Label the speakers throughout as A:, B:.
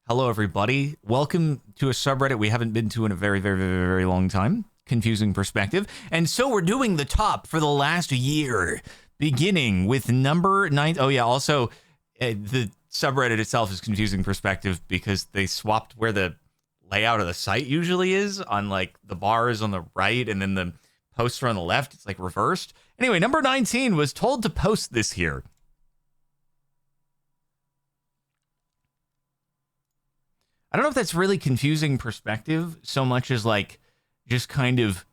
A: Hello, everybody. Welcome to a subreddit we haven't been to in a very, very, very, very long time. Confusing Perspective. And so we're doing the top for the last year, beginning with number 9. Oh, yeah. Also, the subreddit itself is Confusing Perspective because they swapped where the layout of the site usually is on like the bars on the right and then the poster on the left. It's like reversed. Anyway, number 19 was told to post this here. I don't know if that's really Confusing Perspective so much as like just kind of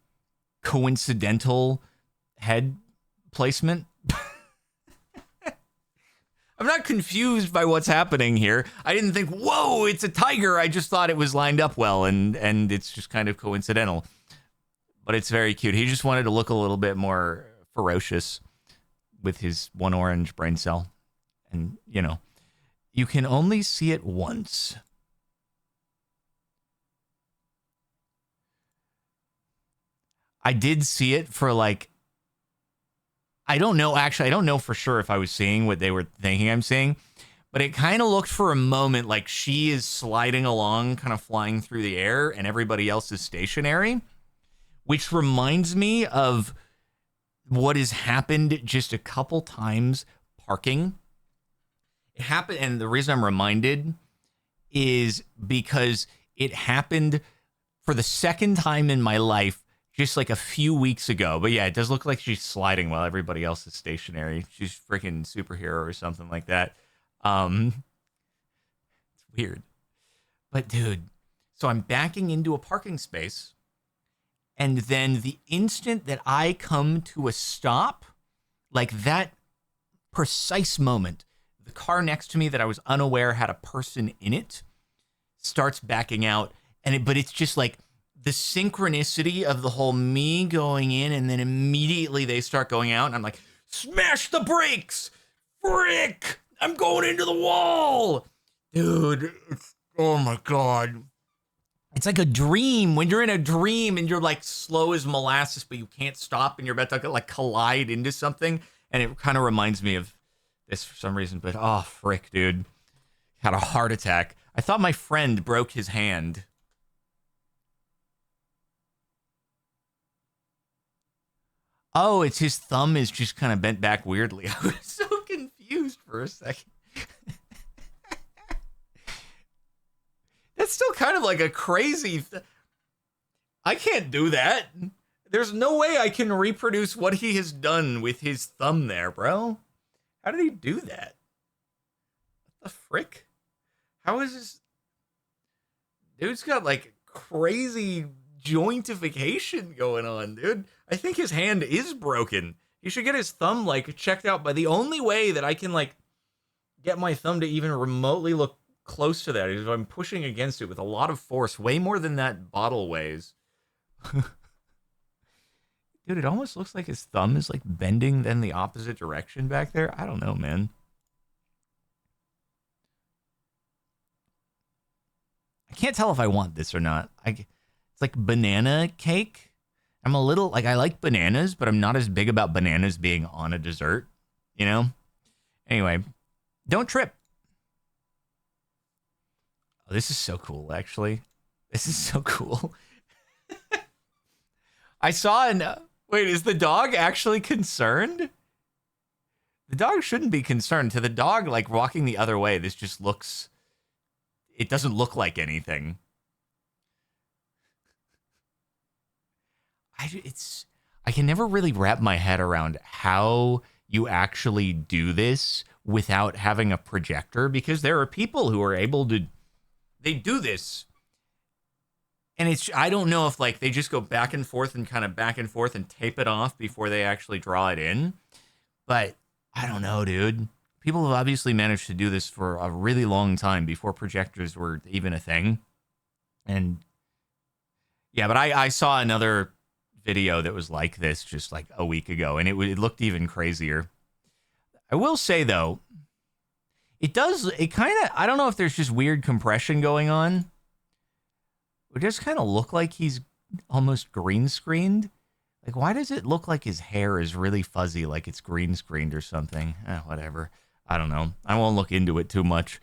A: coincidental head placement. I'm not confused by what's happening here. I didn't think, whoa, it's a tiger. I just thought it was lined up well, and it's just kind of coincidental. But it's very cute. He just wanted to look a little bit more ferocious with his one orange brain cell. And, you know, you can only see it once. I did see it for like, I don't know, actually, I don't know for sure if I was seeing what they were thinking I'm seeing, but it kind of looked for a moment like she is sliding along, kind of flying through the air, and everybody else is stationary, which reminds me of what has happened just a couple times parking. It happened, and the reason I'm reminded is because it happened for the second time in my life just like a few weeks ago. But yeah, it does look like she's sliding while everybody else is stationary. She's freaking superhero or something like that. It's weird. But dude, so I'm backing into a parking space, and then the instant that I come to a stop, like that precise moment, the car next to me that I was unaware had a person in it starts backing out, but it's just like the synchronicity of the whole me going in and then immediately they start going out and I'm like, smash the brakes, frick, I'm going into the wall. Dude, oh my God. It's like a dream when you're in a dream and you're like slow as molasses, but you can't stop and you're about to like collide into something. And it kind of reminds me of this for some reason, but oh, frick, dude. Had a heart attack. I thought my friend broke his hand. Oh, it's his thumb is just kind of bent back weirdly. I was so confused for a second. That's still kind of like a crazy... I can't do that. There's no way I can reproduce what he has done with his thumb there, bro. How did he do that? What the frick? How is this... Dude's got like crazy jointification going on, dude. I think his hand is broken. He should get his thumb like checked out. By the only way that I can like get my thumb to even remotely look close to that is if I'm pushing against it with a lot of force, way more than that bottle weighs. Dude, it almost looks like his thumb is like bending then the opposite direction back there. I don't know, man. I can't tell if I want this or not. It's like banana cake. I'm a little, like, I like bananas, but I'm not as big about bananas being on a dessert, you know? Anyway, don't trip. Oh, this is so cool, actually. This is so cool. I saw wait, is the dog actually concerned? The dog shouldn't be concerned. To the dog, like, walking the other way, this just looks, it doesn't look like anything. I can never really wrap my head around how you actually do this without having a projector, because there are people who are able to, they do this. And I don't know if like they just go back and forth and kind of back and forth and tape it off before they actually draw it in. But I don't know, dude. People have obviously managed to do this for a really long time before projectors were even a thing. And yeah, but I saw another video that was like this just like a week ago, and it looked even crazier. I will say though, it kind of, I don't know if there's just weird compression going on. It just kind of look like he's almost green screened. Like, why does it look like his hair is really fuzzy, like it's green screened or something? Whatever. I don't know. I won't look into it too much.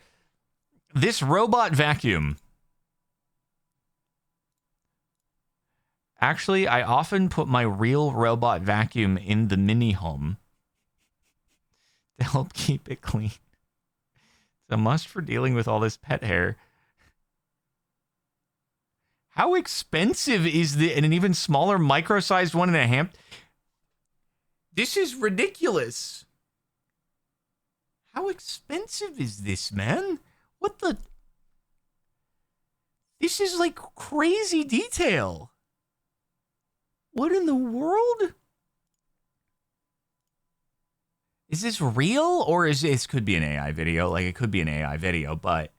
A: This robot vacuum. Actually, I often put my real robot vacuum in the mini home to help keep it clean. It's a must for dealing with all this pet hair. How expensive is an even smaller micro-sized one in a ham? This is ridiculous. How expensive is this, man? What the? This is like crazy detail. What in the world? Is this real, or is this could be an AI video? Like, it could be an AI video, but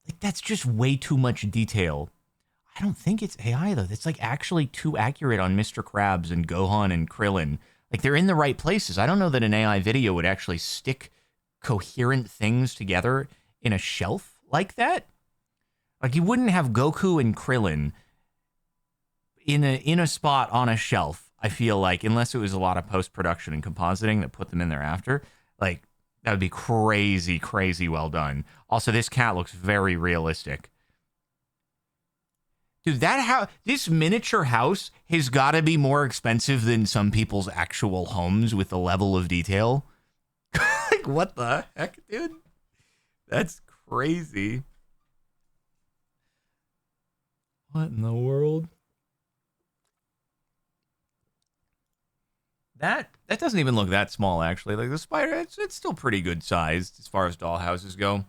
A: like, that's just way too much detail. I don't think it's AI, though. That's like actually too accurate on Mr. Krabs and Gohan and Krillin. Like, they're in the right places. I don't know that an AI video would actually stick coherent things together in a shelf like that. Like, you wouldn't have Goku and Krillin in a spot on a shelf, I feel like, unless it was a lot of post-production and compositing that put them in there after. Like, that would be crazy, crazy well done. Also, this cat looks very realistic. Dude, this miniature house has got to be more expensive than some people's actual homes with the level of detail. Like, what the heck, dude? That's crazy. What in the world? That doesn't even look that small, actually. Like, the spider, it's still pretty good sized as far as doll houses go.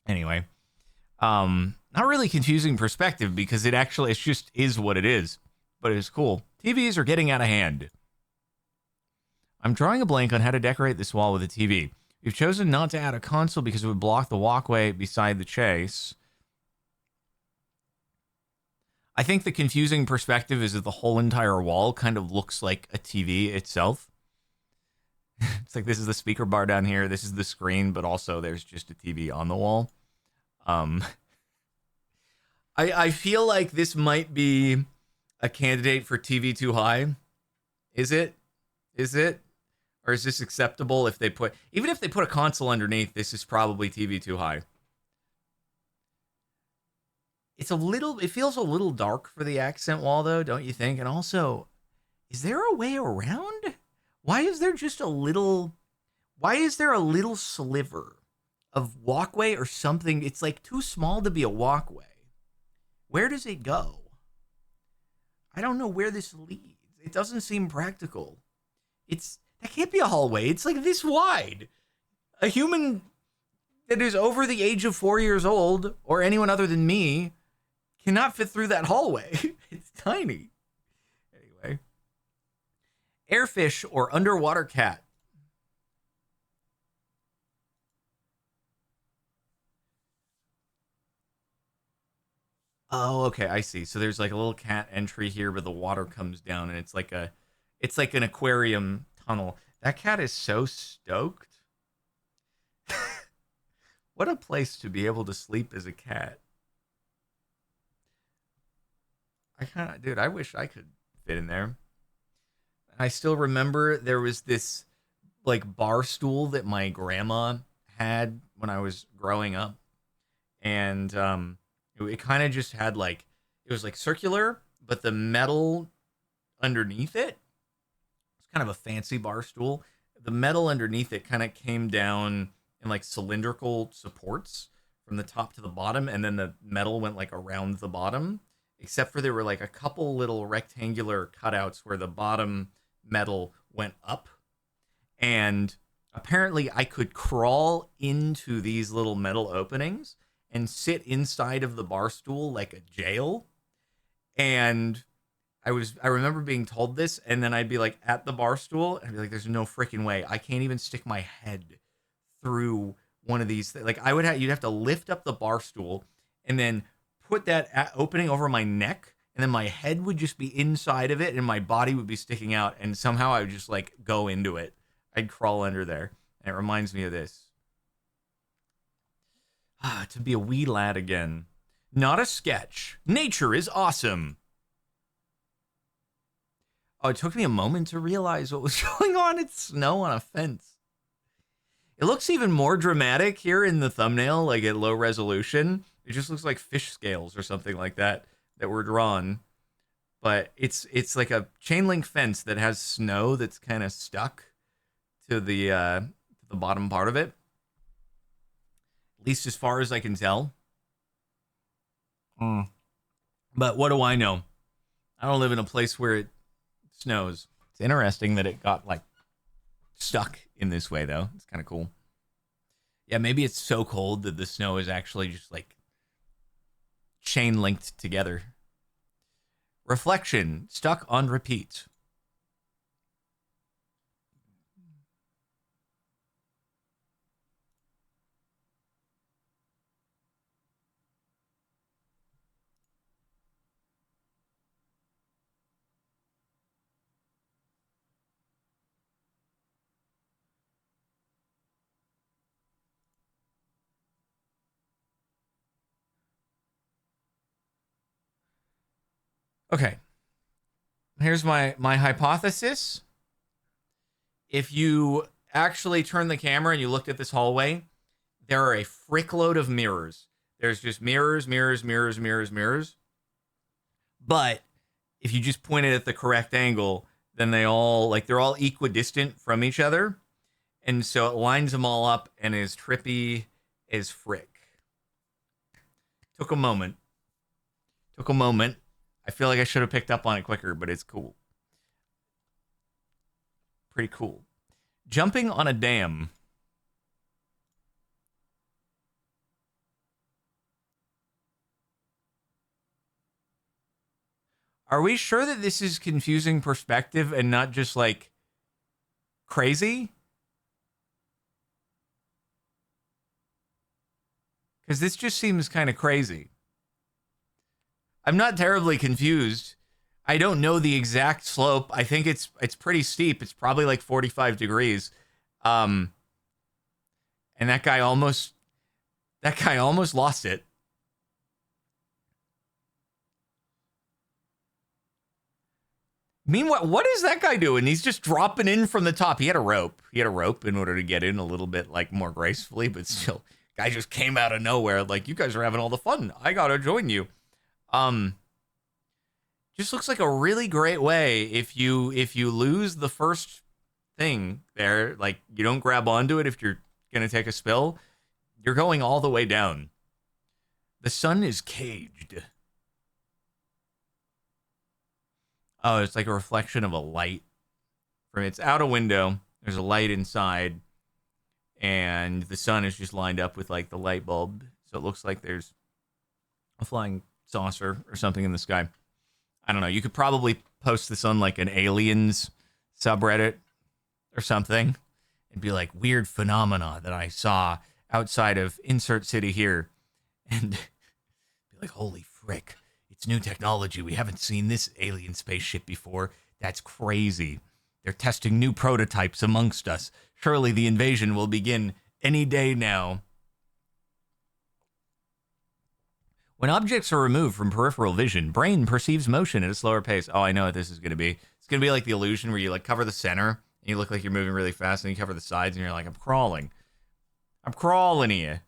A: Anyway, not really confusing perspective because it just is what it is. But it's cool. TVs are getting out of hand. I'm drawing a blank on how to decorate this wall with a TV. We've chosen not to add a console because it would block the walkway beside the chase. I think the confusing perspective is that the whole entire wall kind of looks like a TV itself. It's like, this is the speaker bar down here, this is the screen, but also there's just a TV on the wall. I feel like this might be a candidate for TV too high. Is it? Or is this acceptable if they put a console underneath, this is probably TV too high. It feels a little dark for the accent wall, though, don't you think? And also, is there a way around? Why is there a little sliver of walkway or something? It's like too small to be a walkway. Where does it go? I don't know where this leads. It doesn't seem practical. That can't be a hallway. It's like this wide. A human that is over the age of 4 years old, or anyone other than me, cannot fit through that hallway. It's tiny. Anyway. Airfish or underwater cat? Oh, okay, I see. So there's like a little cat entry here where the water comes down, and it's like an aquarium tunnel. That cat is so stoked. What a place to be able to sleep as a cat. Dude, I wish I could fit in there. I still remember there was this like bar stool that my grandma had when I was growing up. And it kind of just had like, it was like circular, but the metal underneath it, it's kind of a fancy bar stool. The metal underneath it kind of came down in like cylindrical supports from the top to the bottom, and then the metal went like around the bottom, except for there were like a couple little rectangular cutouts where the bottom metal went up. And apparently I could crawl into these little metal openings and sit inside of the bar stool like a jail. And I remember being told this, and then I'd be like at the bar stool and I'd be like, there's no freaking way. I can't even stick my head through one of these. Like, you'd have to lift up the bar stool and then put that opening over my neck, and then my head would just be inside of it and my body would be sticking out, and somehow I would just like go into it. I'd crawl under there. And it reminds me of this. To be a wee lad again. Not a sketch. Nature is awesome. Oh, it took me a moment to realize what was going on. It's snow on a fence. It looks even more dramatic here in the thumbnail, like at low resolution. It just looks like fish scales or something like that were drawn. But it's like a chain link fence that has snow that's kind of stuck to the bottom part of it. At least as far as I can tell. But what do I know? I don't live in a place where it snows. It's interesting that it got like stuck in this way, though. It's kind of cool. Yeah, maybe it's so cold that the snow is actually just like chain linked together. Reflection stuck on repeat. Okay. Here's my hypothesis. If you actually turn the camera and you looked at this hallway, there are a frickload of mirrors. There's just mirrors, mirrors, mirrors, mirrors, mirrors. But if you just point it at the correct angle, then they're all equidistant from each other. And so it lines them all up and is trippy as frick. Took a moment. I feel like I should have picked up on it quicker, but it's cool. Pretty cool. Jumping on a dam. Are we sure that this is confusing perspective and not just like crazy? Because this just seems kind of crazy. I'm not terribly confused. I don't know the exact slope. I think it's pretty steep. It's probably like 45 degrees. And that guy almost lost it. Meanwhile, what is that guy doing? He's just dropping in from the top. He had a rope. In order to get in a little bit like more gracefully, but still, guy just came out of nowhere. Like, you guys are having all the fun. I gotta join you. Just looks like a really great way if you lose the first thing there, like you don't grab onto it if you're gonna take a spill, you're going all the way down. The sun is caged. Oh, it's like a reflection of a light. It's out a window. There's a light inside, and the sun is just lined up with like the light bulb, so it looks like there's a flying saucer or something in the sky. I don't know. You could probably post this on like an aliens subreddit or something and be like, weird phenomena that I saw outside of insert city here, and be like, holy frick, it's new technology. We haven't seen this alien spaceship before. That's crazy. They're testing new prototypes amongst us. Surely the invasion will begin any day now. When objects are removed from peripheral vision, brain perceives motion at a slower pace. Oh, I know what this is going to be. It's going to be like the illusion where you like cover the center and you look like you're moving really fast, and you cover the sides and you're like, I'm crawling here.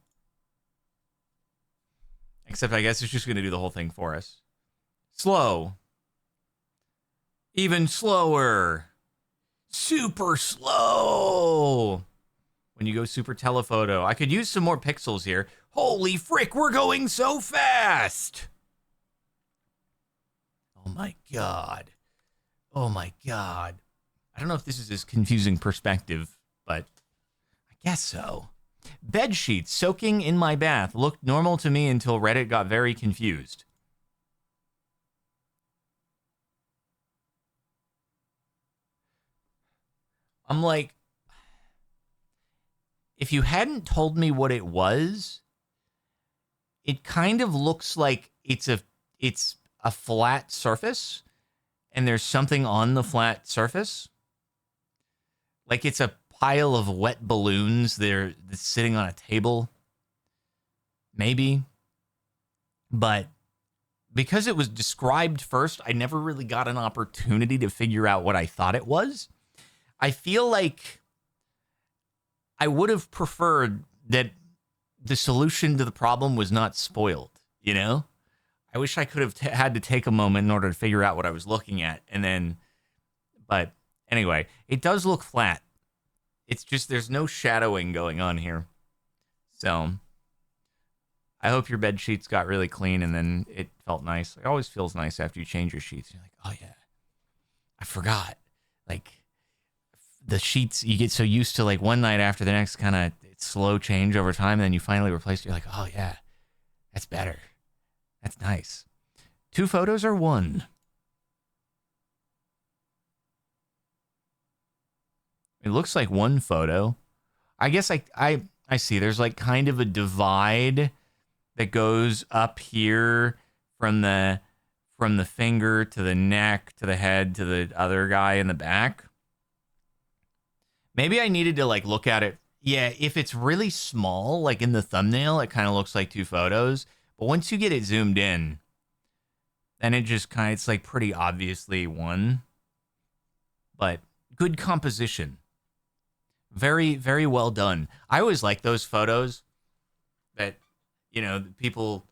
A: Except I guess it's just going to do the whole thing for us. Slow. Even slower. Super slow. When you go super telephoto. I could use some more pixels here. Holy frick, we're going so fast. Oh my god. I don't know if this is as confusing perspective, but I guess so. Bed sheets soaking in my bath looked normal to me until Reddit got very confused. I'm like, if you hadn't told me what it was, it kind of looks like it's a flat surface and there's something on the flat surface. Like it's a pile of wet balloons that's sitting on a table. Maybe. But because it was described first, I never really got an opportunity to figure out what I thought it was. I feel like I would have preferred that the solution to the problem was not spoiled, you know? I wish I could have had to take a moment in order to figure out what I was looking at. And then, but anyway, it does look flat. It's just there's no shadowing going on here. So I hope your bed sheets got really clean and then it felt nice. It always feels nice after you change your sheets. You're like, oh yeah, I forgot. Like the sheets, you get so used to like one night after the next kind of slow change over time. And then you finally replace it. You're like, oh yeah, that's better. That's nice. 2 photos or 1? It looks like 1 photo. I guess I see. There's like kind of a divide that goes up here from the finger to the neck to the head to the other guy in the back. Maybe I needed to like look at it. Yeah, if it's really small, like in the thumbnail, it kind of looks like 2 photos. But once you get it zoomed in, then it just kind of, it's like pretty obviously 1. But good composition. Very, very well done. I always like those photos that, you know, people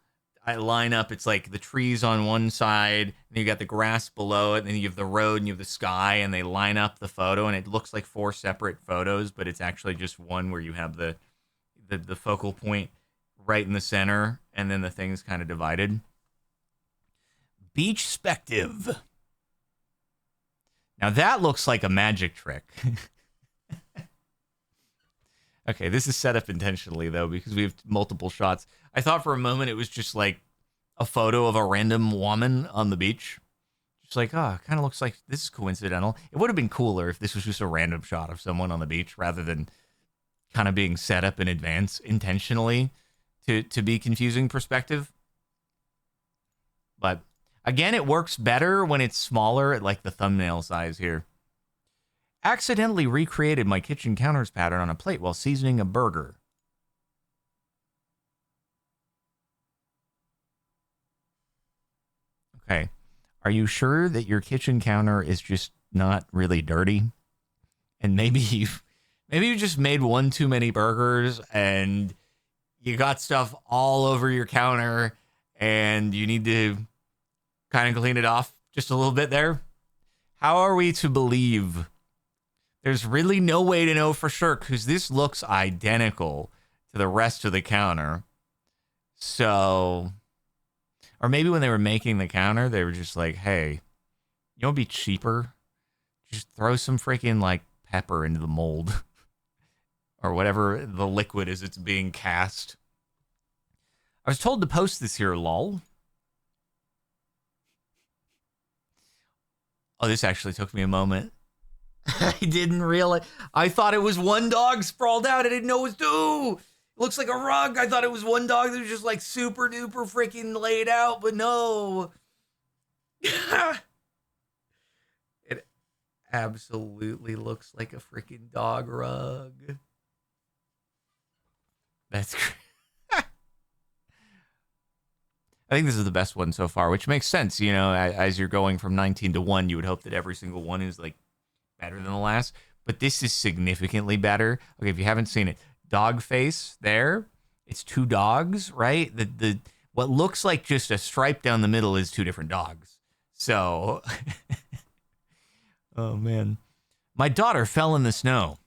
A: I line up. It's like the trees on one side, and you got the grass below it, and then you have the road, and you have the sky, and they line up the photo, and it looks like 4 separate photos, but it's actually just one where you have the focal point right in the center, and then the thing's kind of divided. Beachspective. Now that looks like a magic trick. Okay, this is set up intentionally, though, because we have multiple shots. I thought for a moment it was just like a photo of a random woman on the beach. Just like, oh, it kind of looks like this is coincidental. It would have been cooler if this was just a random shot of someone on the beach rather than kind of being set up in advance intentionally to be confusing perspective. But again, it works better when it's smaller at like the thumbnail size here. Accidentally recreated my kitchen counters pattern on a plate while seasoning a burger. Okay. Are you sure that your kitchen counter is just not really dirty? And maybe you just made one too many burgers and you got stuff all over your counter and you need to kind of clean it off just a little bit there. How are we to believe? There's really no way to know for sure because this looks identical to the rest of the counter. So, or maybe when they were making the counter, they were just like, hey, you know what'd be cheaper? Just throw some freaking like pepper into the mold or whatever the liquid is it's being cast. I was told to post this here, lol. Oh, this actually took me a moment. I didn't realize. I thought it was one dog sprawled out. I didn't know it was 2. It looks like a rug. I thought it was one dog that was just like super duper freaking laid out, but no. It absolutely looks like a freaking dog rug. That's great. I think this is the best one so far, which makes sense. You know, as you're going from 19 to 1, you would hope that every single one is like better than the last, but this is significantly better. Okay, if you haven't seen it, dog face there, it's 2 dogs, right? The what looks like just a stripe down the middle is 2 different dogs. So, oh man, my daughter fell in the snow.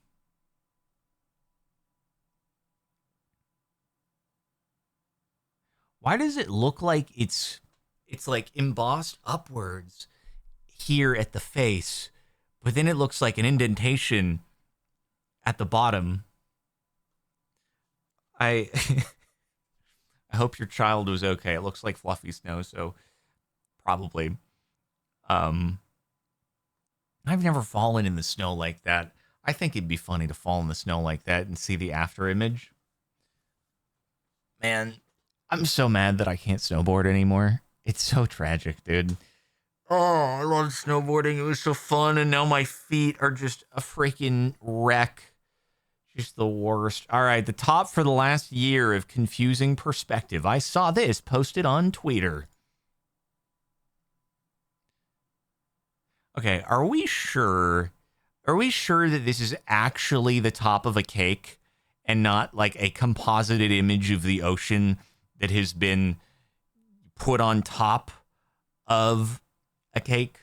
A: Why does it look like it's like embossed upwards here at the face? But then it looks like an indentation at the bottom. I hope your child was okay. It looks like fluffy snow, so probably. I've never fallen in the snow like that. I think it'd be funny to fall in the snow like that and see the after image. Man, I'm so mad that I can't snowboard anymore. It's so tragic, dude. Oh, I love snowboarding. It was so fun, and now my feet are just a freaking wreck. Just the worst. All right, the top for the last year of confusing perspective. I saw this posted on Twitter. Okay, are we sure? Are we sure that this is actually the top of a cake? and not like a composited image of the ocean that has been put on top of a cake.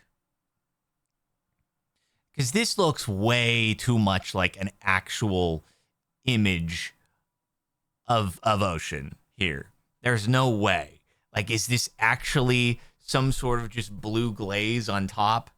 A: Because this looks way too much like an actual image of ocean here. There's no way. Like, is this actually some sort of just blue glaze on top?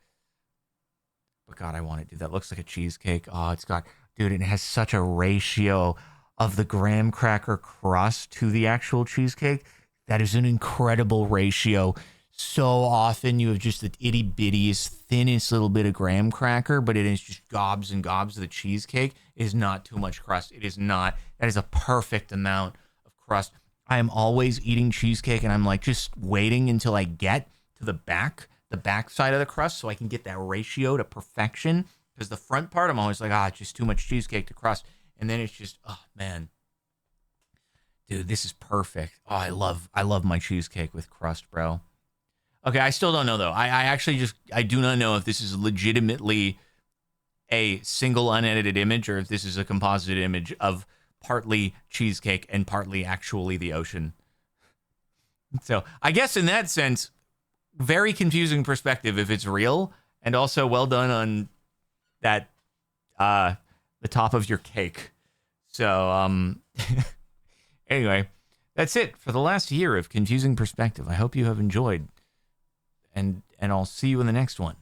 A: But God, I want it, dude. That looks like a cheesecake. Oh, it's got, dude, it has such a ratio of the graham cracker crust to the actual cheesecake. That is an incredible ratio. So often you have just the itty bittiest, thinnest little bit of graham cracker, but it is just gobs and gobs of the cheesecake. It is not too much crust. It is not. That is a perfect amount of crust. I am always eating cheesecake, and I'm like just waiting until I get to the back side of the crust so I can get that ratio to perfection. Because the front part, I'm always like, it's just too much cheesecake to crust. And then it's just, oh, man. Dude, this is perfect. Oh, I love my cheesecake with crust, bro. Okay, I still don't know, though. I do not know if this is legitimately a single unedited image or if this is a composite image of partly cheesecake and partly actually the ocean. So I guess in that sense, very confusing perspective if it's real, and also well done on that, the top of your cake. So, anyway, that's it for the last year of confusing perspective. I hope you have enjoyed. And I'll see you in the next one.